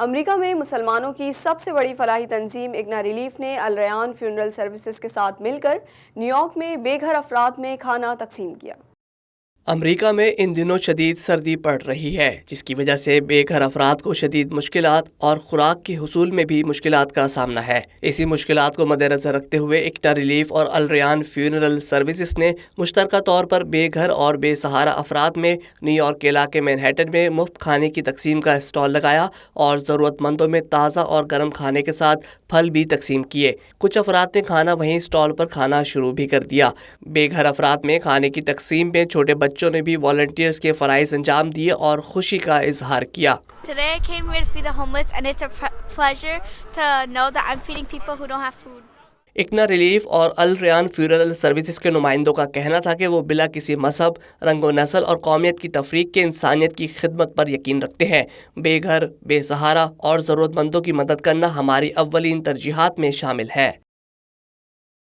امریکہ میں مسلمانوں کی سب سے بڑی فلاحی تنظیم اگنا ریلیف نے الریان فیونرل سروسز کے ساتھ مل کر نیو یارک میں بے گھر افراد میں کھانا تقسیم کیا۔ امریکہ میں ان دنوں شدید سردی پڑ رہی ہے، جس کی وجہ سے بے گھر افراد کو شدید مشکلات اور خوراک کے حصول میں بھی مشکلات کا سامنا ہے۔ اسی مشکلات کو مد نظر رکھتے ہوئے اگنا ریلیف اور الریان فیونرل سروسز نے مشترکہ طور پر بے گھر اور بے سہارا افراد میں نیو یارک کے علاقے مینہٹن میں مفت کھانے کی تقسیم کا اسٹال لگایا اور ضرورت مندوں میں تازہ اور گرم کھانے کے ساتھ پھل بھی تقسیم کیے۔ کچھ افراد نے کھانا وہیں اسٹال پر کھانا شروع بھی کر دیا۔ بے گھر افراد میں کھانے کی تقسیم میں چھوٹے بچوں نے بھی والنٹیئرز کے فرائض انجام دیے اور خوشی کا اظہار کیا۔ Today I came here to feed the homeless and it's a pleasure to know that I'm feeding people who don't have food. اگنا ریلیف اور الریان فیونرل سروسز کے نمائندوں کا کہنا تھا کہ وہ بلا کسی مذہب، رنگ و نسل اور قومیت کی تفریق کے انسانیت کی خدمت پر یقین رکھتے ہیں۔ بے گھر، بے سہارا اور ضرورت مندوں کی مدد کرنا ہماری اولین ترجیحات میں شامل ہے۔